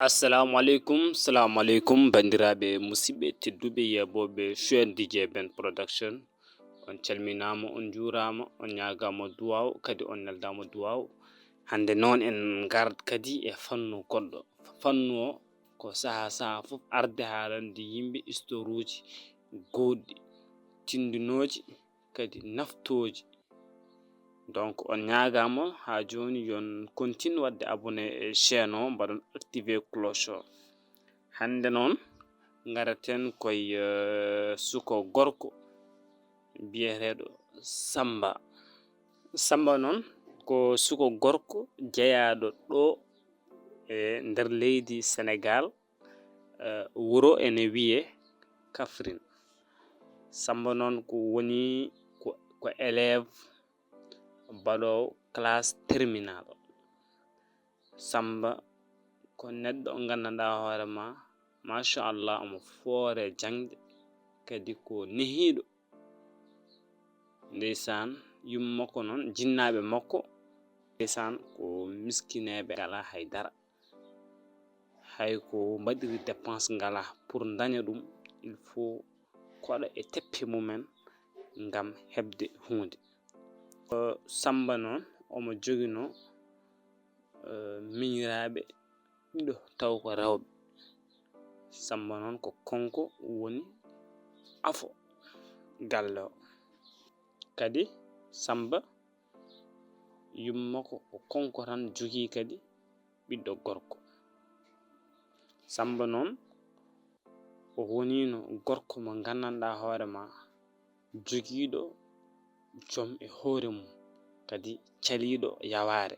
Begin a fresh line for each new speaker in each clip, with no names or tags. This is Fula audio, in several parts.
Assalamu alaikum bandiraɓe musidɓe tedduɓe yaboɓe Shuaib DJ Ben Production. On calminama, on jurama, on ñagama duwaw, kadi on neldama duwaw. Hande noon en gard kadi e fannu goɗɗo. Fannu o ko saha fof arde haalande yimɓe histoire uji goɗɗi, tindinoji, kadi naftoji. Donc on ñagama ha joni yon continue wadde abonné e chaîne o, mbaɗon activé cloche o. Hande noon garaten koye suko gorko biyeteɗo Samba noon ko suko gorko jeeyaɗo ɗo e nder leydi Sénégal, wuro ene wiye Kafrine. Samba noon ko woni ko élève baɗowo classe terminal. Samba ko neɗɗo gandanɗa hoorema machallah omo foore jangde, kadi ko nehiɗo. Ndeysan yumma makko noon jinnaɓe makko ndeysan ko miskineɓe ngala haydara, hay ko mbaɗiri dépense ngala. Pour daña ɗum il faut koɗa e teppe mumen ngam hebde hunde. Samba noon omo jogino miñiraɓe ɗiɗo taw ko rewɓe. Samba noon ko konko woni afo galle o. Kadi Samba yummako ko konko tan jogui kadi ɓiɗɗo gorko. Samba noon o wonino gorko mo gandanɗa hoorema jogiiɗo joom e hoore mum, kadi caliɗo yaware.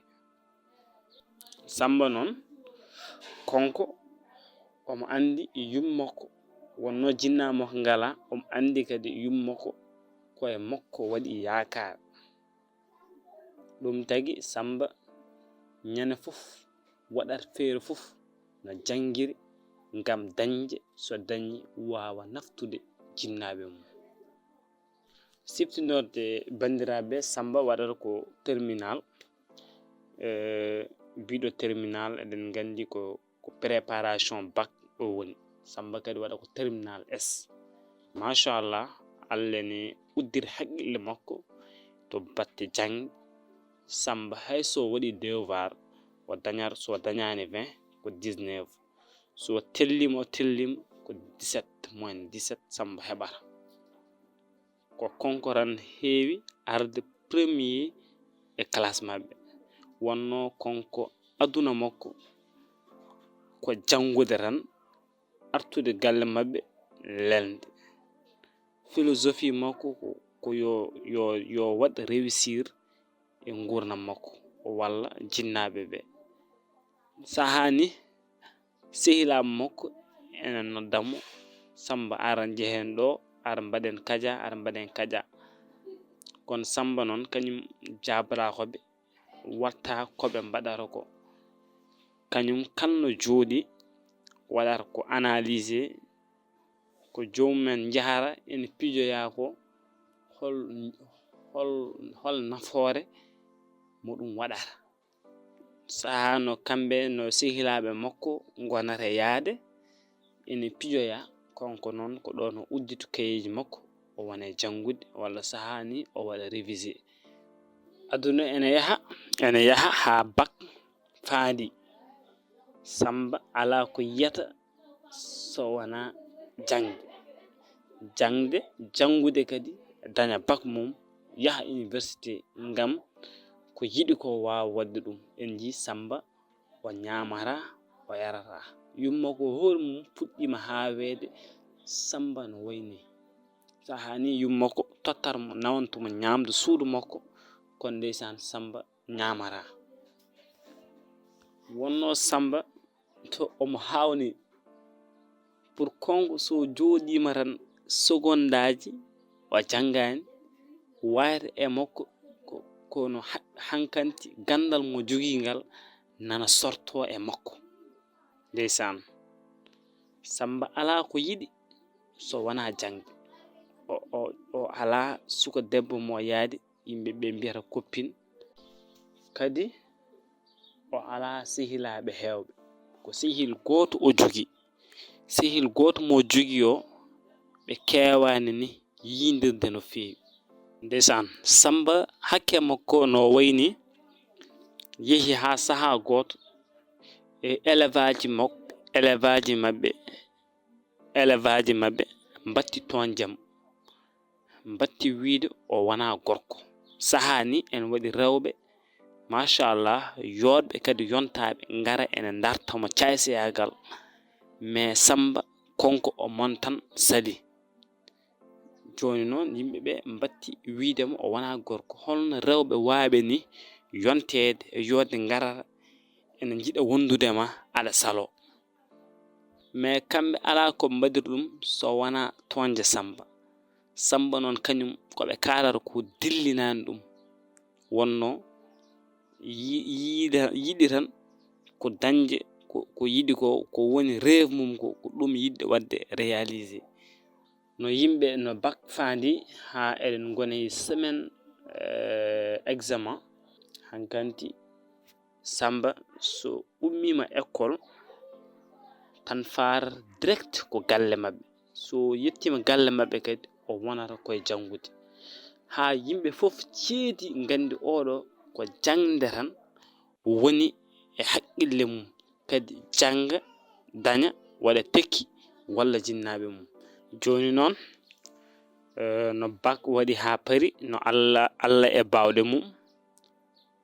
Samba noon konko omo andi yummako wonno jinnamako ngala, omo andi kadi yummako koye makko waɗi yakar. Ɗum tagui Samba ñande foof waɗat feere foof no janguiri ngam dañde, so dañi wawa naftude jinnaɓe mum. Siftinorde bandiraɓe, Samba waɗata ko terminal. Biɗo terminal eɗen gandi ko préparation bac o woni. Samba kadi waɗa ko terminal S. Machallah Allah ne uddiri haqqille makko to batte jangde. Samba hayso waɗi devoir o dañat, so dañani 20 ko 19, so tellima ko 17 moins 17 Samba heɓata. Ko konko tan heewi arde premier e classe mabɓe. Wonno konko aduna makko ko jangude tan, artude galle mabɓe lelde. Philosophie makko ko yo waɗ réussir e gurdam makko walla jinnaɓe ɓe. Sahani sehilaɓe makko ene noddamo, Samba ara jehen ɗo, ara mbaɗen kaja. Kono Samba noon kañum jabarakoɓe watta koɓe mbaɗata ko. Kañum kalno jooɗi waɗata ko analysé ko jomumen jahara ene pijoya ko hol nafoore muɗum waɗata. Sahano kamɓe no sehilaɓe makko gonata yaade ene pijoya, konko noon ko ɗo no uddito kayeji makko o wone jangude, walla sahani o waɗa révisé. Aduna ene yaha ha bac faandi. Samba ala ko yiyata so wona jangude kadi daña bac mum, yaha université ngam ko yiɗi ko wawa wadde ɗum. En ji Samba o ñamata, o yarata. Yummako hoore mum puɗɗima hawede Samba no wayni. Sahani yummako tottatmo nawantamo ñamdu suudu makko, kono ndeysan Samba ñamata. Wonno Samba to omo hawni pour konko so joɗima tan secondaji o janggani, wayata e makko kono hankanti gandal mo jogui ngal nana sorto e makko. Ndeysan Samba ala ko yiɗi so wona jangde. O ala suka debbo mo yaadi yimɓeɓe mbiyata copine, kadi o ala sehilaɓe hewɓe. ko sehil goto o jogi. Sehil goto mo jogi o ɓe kewani ni yindirde no fewi. Ndesan Samba hakke makko no wayni yehi ha saha goto e élevage mabɓe batti ton jam, batti wiide o wana gorko. Sahani en waɗi rewɓe machallah yodɓe kadi yontaɓe ngara ene dartamo caysayagal, mais Samba konko o mon tan sali. Joni noon yimɓeɓe batti wiidemo o wana gorko. Holno rewɓe waaɓe ni yontede e yodde ngara ene jiiɗa wondudema aɗa salo, mais kamɓe ala ko mbaɗiri ɗum so wana tonje Samba noon kañum koɓe kalata ko dillinani ɗum, wonno yiɗi tan ko dañde ko yiɗi ko woni rêve mum ko ɗum yiɗde wadde réalisé. No yimɓe no bac fandi ha eɗen gona e semaine examen, hankanti Samba so ummima école tan far direct ko galle mabɓe. So yettima galle mabɓe kadi o wonata koye jangude, ha yimɓe fof ceedi gandi oɗo ko jangde tan woni e haqqille mum, kadi janga daña waɗa tekki walla jinnaɓe mum. Joni noon no bac waɗi ha paari, no Allah e bawɗe mum,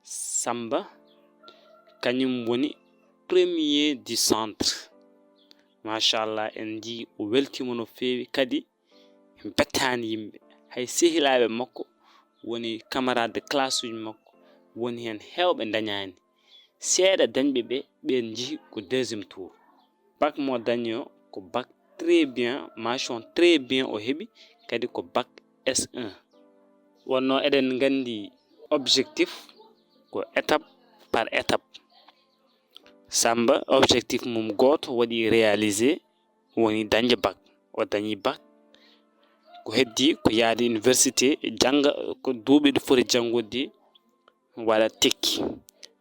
Samba kañum woni premier du centre. Machallah en ji o weltima no fewi, kadi bettani yimɓe. Hay sehilaɓe makko woni camarade de classe uji makko woni hen hewɓe dañani. Seeɗa dañɓe ɓen jeehi ko deuxiéme tour. Bac mo dañi o ko bac très bien, mention très bien o heɓi, kadi ko bac S1. Wonno eɗen gandi objectif ko étape par étape. Samba objectif mum goto waɗi réalisé, woni dañde bac. O dañi bac, ko heddi ko yaade université janga ko duuɓi ɗo foti jangude waɗa tekki.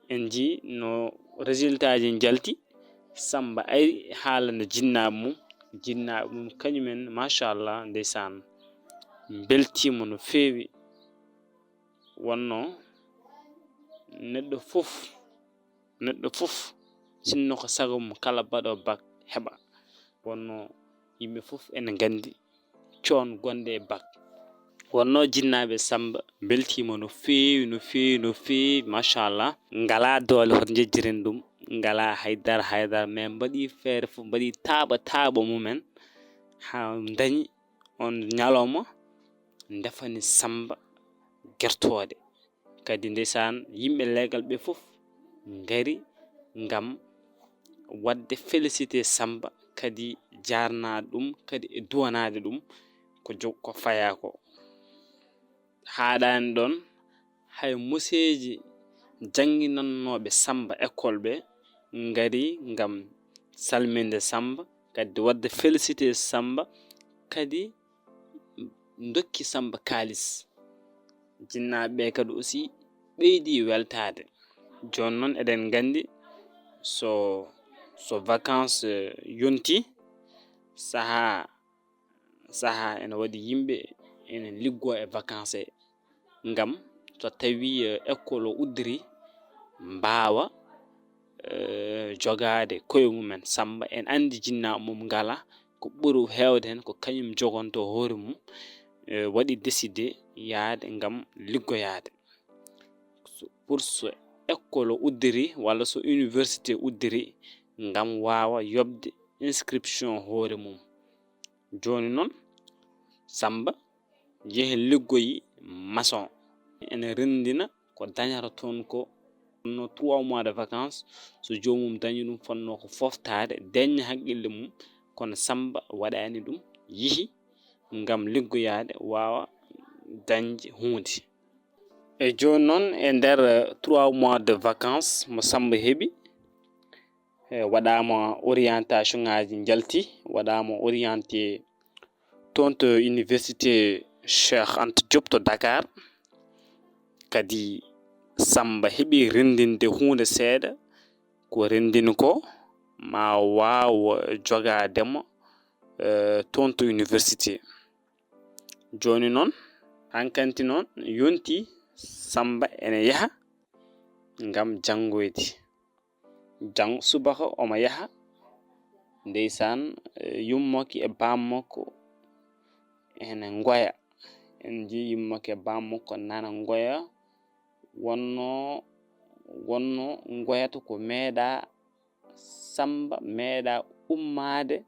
En ji no résultat ji jalti, Samba ari haalana jinnaɓe mum kañumen machallah ndeysan beltima no fewi. Wonno neɗɗo fof sinno ko sago mum kala baɗo bac heɓa. Wonno yimɓe fof ene gandi coon gonde e bac. Wonno jinnaɓe Samba beltima no fewi machallah. Ngala doole hoto jejjiren ɗum, ngala haydara, mais mbaɗi feere fof, mbaɗi taaɓa mumen ha dañi on ñalawma defani Samba gertode. Kadi ndeysan yimɓe legal ɓe fof ngari ngam wadde félicité Samba, kadi jarnade ɗum, kadi e duwanade ɗum ko faya ko. Haɗani ɗon hay museji janginannoɓe Samba école ɓe ngari ngam salminde Samba, kadi wadde félicité Samba, kadi dokki Samba kalis. Jinnaɓe kadi aussi ɓeydi weltade. Joni noon eɗen gandi so vacances yonti, saha ene waɗi yimɓe ene liggo e vacances ngam so tawi école o uddiri mbawa jogade koye mumen. Samba en andi jinnaɓe mum ngala ko ɓuri hewde hen ko kañum jogonto hoore mum, waɗi décidé yaade ngam liggoyade. Pour so école o uddiri walla so université uddiri ngam wawa yobde inscription hoore mum. Joni noon Samba yehi liggoyi maçon, ene rendina ko dañata toon ko. No 3 mois de vacances, so jomum dañi ɗum fonno ko foftade deñña haqqille mum, kono Samba waɗani ɗum, yehi ngam liggoyade wawa dañde hunde. E joni noon e nder 3 mois de vacances mo Samba heɓi, waɗama orientation ngaji jalti, waɗama orienté toon to université Cheikh Anta Diop to Dakar. Kadi Samba heɓi rendinde hunde seeɗa ko rendini ko ma waawa jogaademo toon to université. Joni noon hankanti noon yonti Samba ene yaha ngam jangoyde. Subaka omo yaha ndeysan yummoki e bammako ene ngoya. En ji yummoki e bammako nana ngoya wonno ngoyata ko meeɗa Samba meeɗa ummade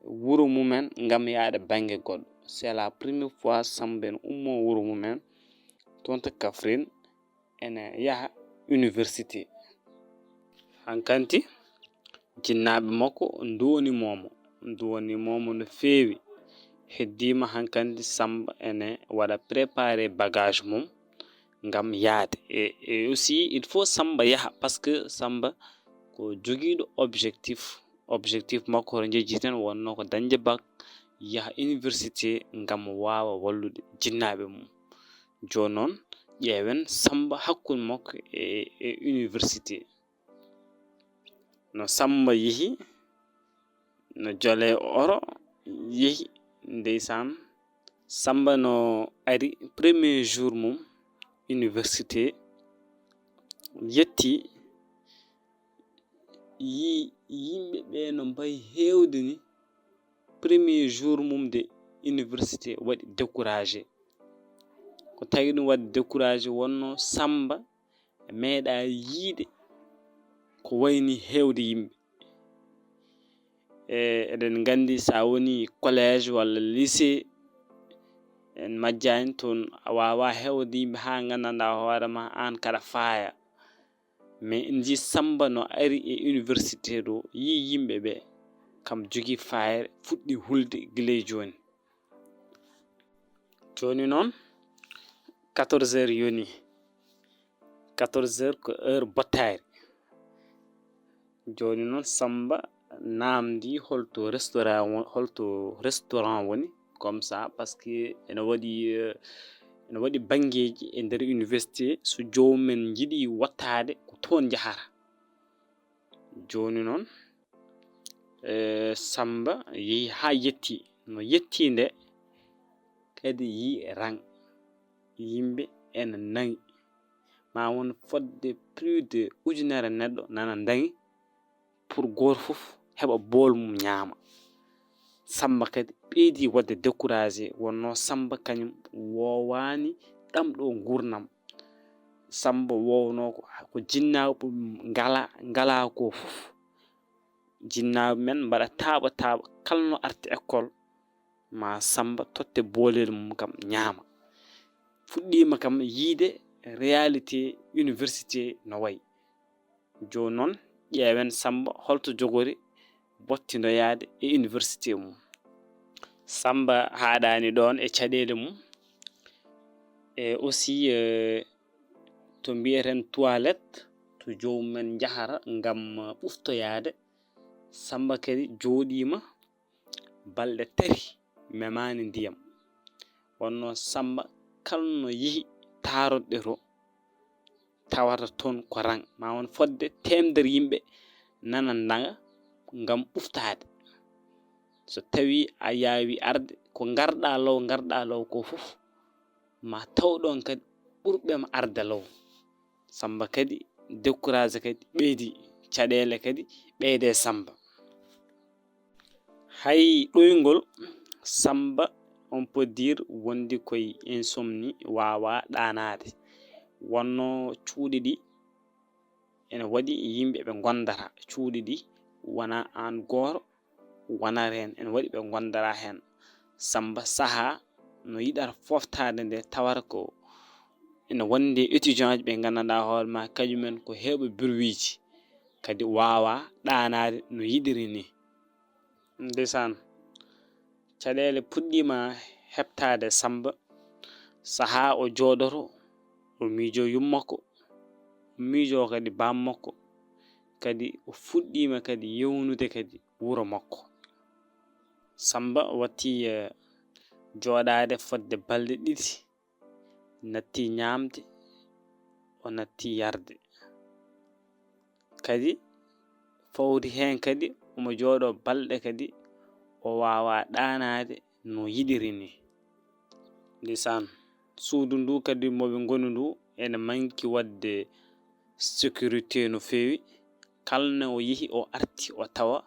wuro mumen ngam yaade bange goɗɗo. C'est la première fois Samba en ummo wuro mumen toon to Kaffrine ene yaha université. Hankanti jinnaɓe makko nduwonimomo no feewi. Heddima hankanti Samba ene waɗa préparé bagage mum ngam yaade. Et aussi il faut Samba yaha parce que Samba ko jogiiɗo objectif makko to jejjiten wonno ko dañde bac yaha université ngam waawa wallude jinnaɓe mum. Joni noon ƴeewen Samba hakkude makko e université. No Samba yehi no jole oro yehi ndeysan Samba no ari premier jour mum université yetti yimɓe ɓe no mbayi heewde ni premier jour mum de université waɗi découragé. Ko tawi ɗum waɗi découragé wonno Samba meeɗa yiide ko wayni heewde yimɓe. Eɗen gandi sa woni collège walla lycée en majjani toon a wawa heewde yimɓe ha gandanɗa hoorema an kaɗa faaya. Mais en ji Samba no ari e université ɗo yi yimɓe ɓe kam jogi fayre fuɗɗi hulde gile joni. Joni noon 14h yoni. 14h ko heure bottari. Joni noon Samba namdi holto restaurant woni comme ça parce que ene waɗi bangeji e nder université so jomumen jiɗi wattade ko toon jahara. Joni noon Samba yehi ha yetti. No yetti nde kadi yi rang yimɓe ene nangi ma won fodde plus de ujunere neɗɗo nana dangi pour goto fof heɓa bool mum ñaama. Samba kadi ɓeydi wadde découragé wonno Samba kañum wowani ɗamɗo gurnam. Samba wowno ko jinnaɓe ngala ko fof. Jinnaɓe men mbaɗa taɓa kala no arti école ma Samba totte boolel mum kam ñaama. Fuɗɗima kam yiide réalité université no wayi. Joni noon ƴeewen Samba holto jogori bottinoyade e université mum. Samba haɗani ɗon e caɗele mum e aussi to mbiyeten toilette to jomumen jahara ngam ɓuftoyade. Samba kadi joɗima balɗe 3 memani ndiyam. Wonno Samba kalno yehi taroɗɗe to tawata toon ko rang ma won fodde temedere yimɓe nana daga ngam ɓuftade. So tawi a yawi arde ko garɗa law ko fof ma tawɗon kadi ɓurɓema arde law. Samba kadi découragé kadi ɓeydi caɗele kadi ɓeyde Samba. Hay ɗoygol Samba on peut dire wondi koye insomnie wawa ɗanade. Wonno cuuɗi ɗi ene waɗi yimɓe ɓe gondata cuuɗi ɗi wona an goto wonata hen ene waɗi ɓe gondara hen. Samba saaha no yiɗata foftade nde tawata ko ene wonde étudiant ji ɓe gandanɗa hoorema kañumen ko heɓe birwiji kadi wawa ɗanade no yiɗiri ni. Ndeysaan caɗele puɗɗima heɓtade Samba saaha o joɗoto o miijo yummako o miijo kadi bammakko kadi o fuɗɗima kadi yewnude kadi wuro makko. Samba watti joɗade fodde balɗe 2 natti ñamde o natti yarde kadi fawri hen kadi omo jooɗo balɗe kadi o wawa ɗanade no yiɗiri ni. Ndeysaan suudu ndu kadi moɓe ngoni ndu ene manki wadde sécurité no fewi. Kalne o yeehi o arti o tawa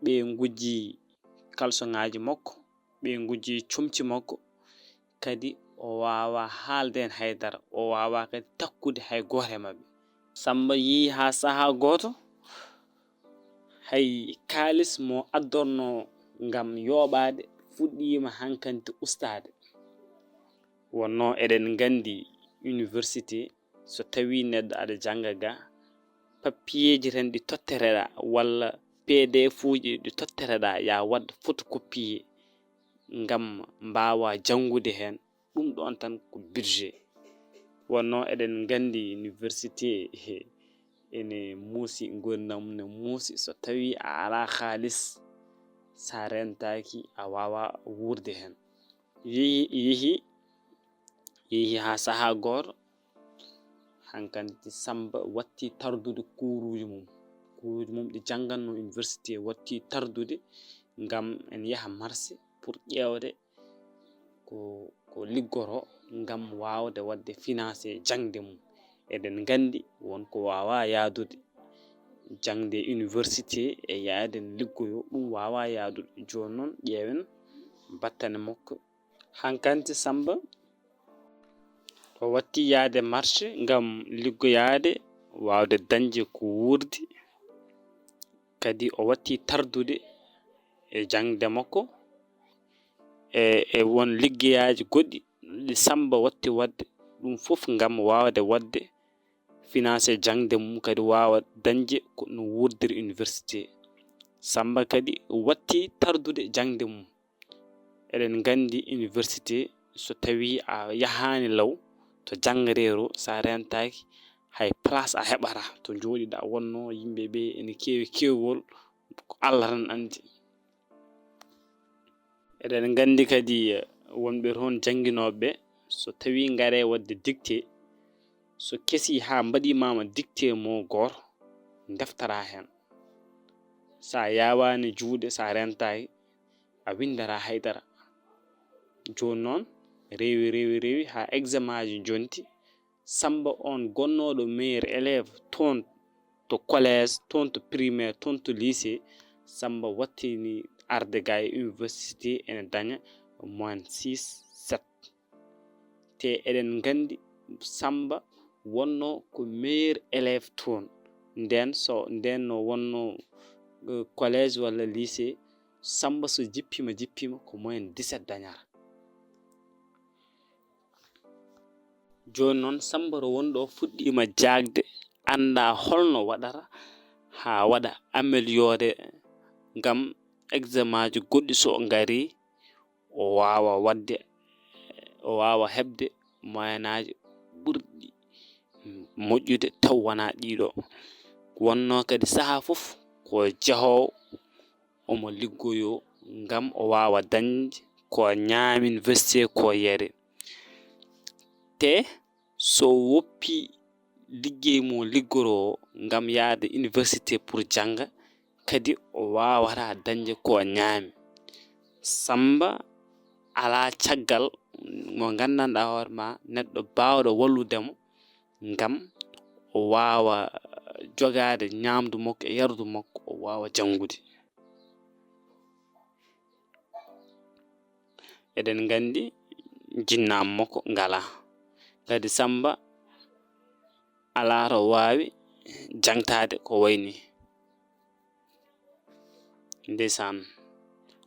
ɓe gujji kalsoŋaji makko, ɓe gujji comci makko, kadi o wawa haalde hen haydara, o wawa kadi takkude hay goto e mabɓe. Samba yeehi ha saaha goto hay kalis mo addorno ngam yoɓade fuɗɗima hankanti ustade. Wonno eɗen gandi université so tawi neɗɗo aɗa janga ga, papiyeji tan ɗi tottereɗa walla PDF uji ɗi tottereɗa ya wad photocopie ngam mbawa jangude hen, ɗum ɗon tan ko budget. Wonno eɗen gandi université ene muusi, gurdam ne muusi. So tawi a ala halis sa rentaki a wawa wurde hen. Yeehi ha saaha goto hankanti Samba watti tardude kuruji mum ɗi janganno université, watti tardude ngam en yaha marché pour ƴewde ko liggoro ngam wawde wadde financé jangde mum. Eɗen gandi wonko wawa yadude jangde université e yaade liggoyo, ɗum wawa yadude. Joni noon ƴeewen battane makko. Hankanti Samba o watti yaade marché ngam liggoyade wawde dañde ko wurdi, kadi o watti tardude e jangde makko e won liggeyaji goɗɗi ɗi Samba watti wadde, ɗum fof ngam wawde wadde financé jangde mum, kadi wawa dañde ko no wurdiri université. Samba kadi watti tardude jangde mum. Eɗen gandi université so tawi a yahani law to jangareero, sa rentaki hay place a heɓata to joɗiɗa. Wonno yimɓeɓe ene kewi kewgol ko Allah tan andi. Eɗen gandi kadi wonɓe toon jangguinoɓe so tawi gaare wadde dicté, so kesi ha mbaɗimama dicté mo goto deftara hen. Sa yawani juuɗe, sa rentaki a windara haydara. Joni noon rewi ha examen ji jonti. Samba on gonnoɗo meilleur élève toon to collège, toon to primaire, toon to lycée. Samba wattini arde ga e université ene daña moins 6-7. Te eɗen gandi Samba wonno ko meilleur élève toon. Nden no wonno collège walla lycée, Samba so jippima ko moins 17 dañara. Joni noon Samba ro wonɗo fuɗɗima jagde, anda holno waɗata ha waɗa amélioré ngam examen ji goɗɗi so ngari o wawa hebde moyenaji ɓurɗi moƴƴude taw wona ɗiɗo. Wonno kadi saaha fof ko jahowo omo liggoyo ngam o wawa dañde ko ñaami université ko yari. Te so woppi liggey mo liggoro ngam yaade université pour janga, kadi o wawata dañde ko ñaami. Samba ala caggal mo gandanɗa hoore ma neɗɗo bawɗo walludemo ngam o wawa jogade ñamdu makko e yardu makko, o wawa jangude. Eɗen gandi jinnama makko ngala, kadi Samba ala to wawi jangtade ko wayni. Ndeysaan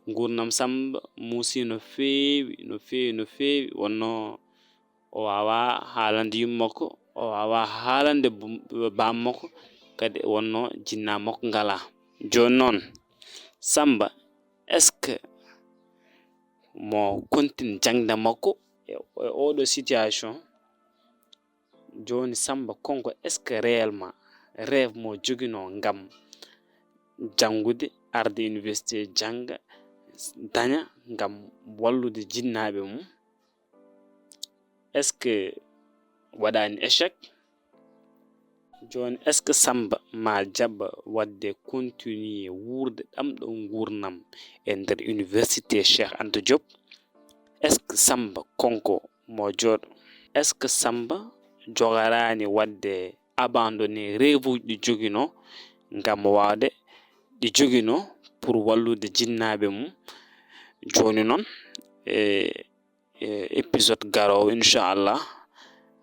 gurnam Samba muusi no fewi. Wonno o wawa haalande yummakko, o wawa haalande bam makko, kadi wonno jinna makko ngala. Joni noon Samba est ce que mo continue jangde makko e oɗo situation. Joni Samba konko est ce que réellement rêve mo jogino ngam jangude, arde université janga, daña ngam wallude jinnaɓe mum, est ce que waɗani échec? joni est ce que Samba ma jaba wadde continuer wurde ɗamɗo gurnam e nder université Cheikh Anta Diop est ce que Samba konko mo joɗo est ce que Samba jogarani wadde abandonné rêve uji ɗi jogino ngam wawde ɗi jogino pour wallude jinnaɓe mum joni noon épisode garowo inchallah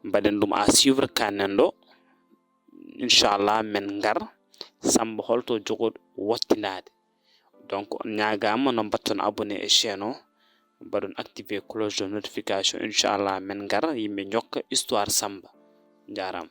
mbaɗen ɗum à suivre kanen ɗo inchallah men ngar Samba holto jogoɗo wattindade donc on ñagama no batton abonné e chaîne o mbaɗon activer cloche de notification inchallah men ngar yimɓe jokka histoire Samba jarama